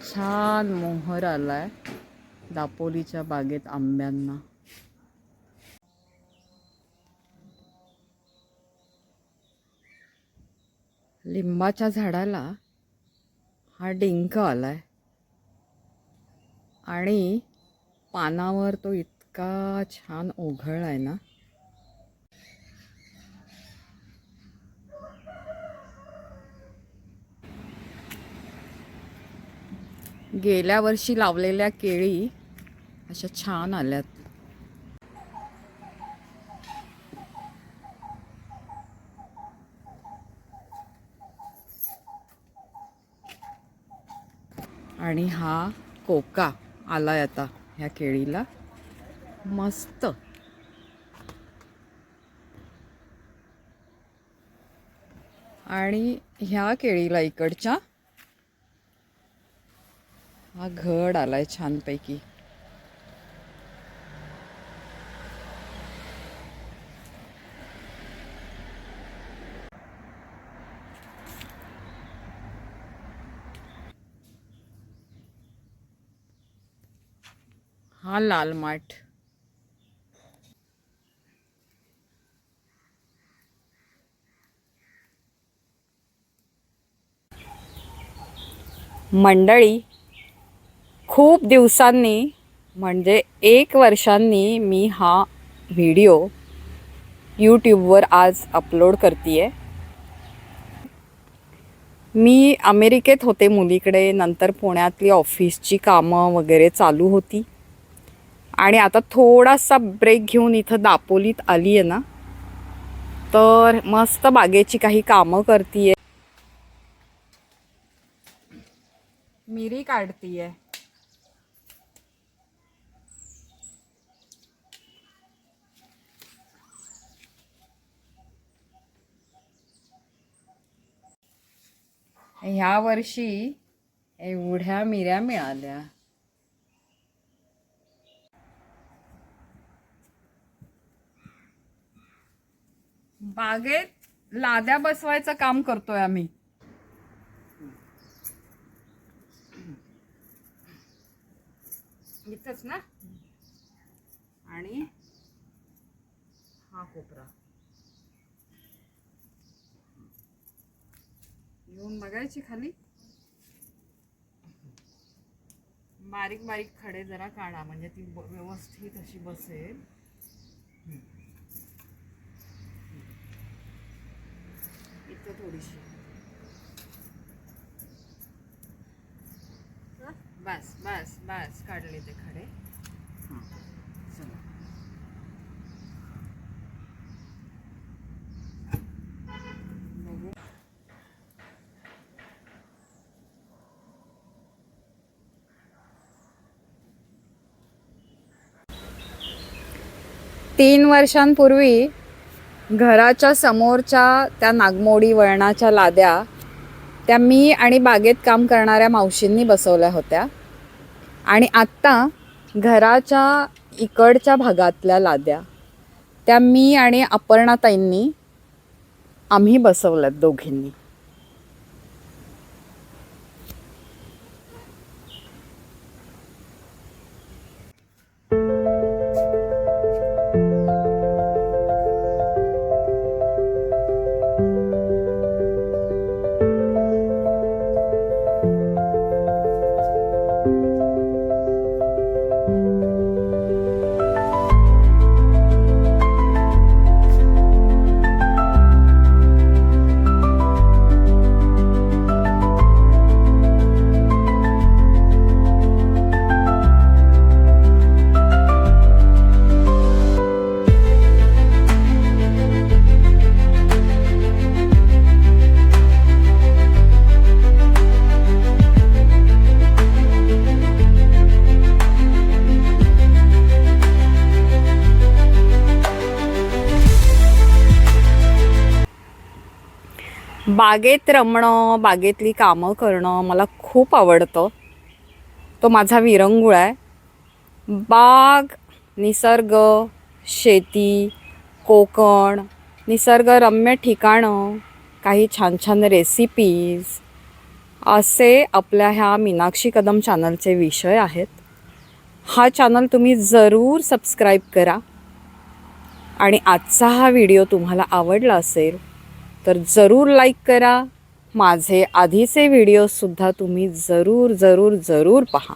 छान मोहर आलाय दापोलीच्या बागेत आंब्यांना. लिंबाच्या झाडाला हा डिंक आलाय आणि पानावर तो इतका छान ओघळलाय ना. गेल्या वर्षी लावलेल्या केळी अशा छान आल्यात. आणि हा कोका आलाय आता ह्या केळीला मस्त. आणि ह्या केळीला इकडच्या हा घड आलाय छानपैकी. हा लाल माठ. मंडळी, खूप दिवसांनी म्हणजे 1 वर्षांनी मी हा व्हिडिओ यूट्यूबवर आज अपलोड करतीये. मी अमेरिकेत होते मुलीकडे, नंतर पुण्यातली ऑफिसची कामं वगैरे चालू होती आणि आता थोडासा ब्रेक घेऊन इथं दापोलीत आली आहे ना, तर मस्त बागेची काही कामं करतीये. मिरी काढतीये. ह्या वर्षी एवढ्या मिऱ्या मिळाल्या. बागेत लाद्या बसवायचं काम करतोय आम्ही. इथंच ना. आणि हा कोपरा येऊन बघायची खाली. बारीक बारीक खडे जरा काढा म्हणजे ती व्यवस्थित अशी बसेल. इथं थोडीशी बस बस बस काढले ते खडे. चला 3 वर्षांपूर्वी घराच्या समोरच्या त्या नागमोडी वळणाच्या लाद्या त्या मी आणि बागेत काम करणाऱ्या मावशींनी बसवल्या होत्या. आणि आत्ता घराच्या इकडच्या भागातल्या लाद्या त्या मी आणि अपर्णाताईंनी आम्ही बसवल्यात दोघींनी. बागेत रमणं, बागेतली कामं करणं मला खूप आवडतं. तो माझा विरंगुळा आहे. बाग, निसर्ग, शेती, कोकण, निसर्गरम्य ठिकाणं, काही छान छान रेसिपीज असे आपल्या ह्या मीनाक्षी कदम चॅनलचे विषय आहेत. हा चॅनल तुम्ही जरूर सबस्क्राईब करा. आणि आजचा हा व्हिडिओ तुम्हाला आवडला असेल तर जरूर लाईक करा. माझे आधीचे व्हिडिओसुद्धा तुम्ही जरूर पहा.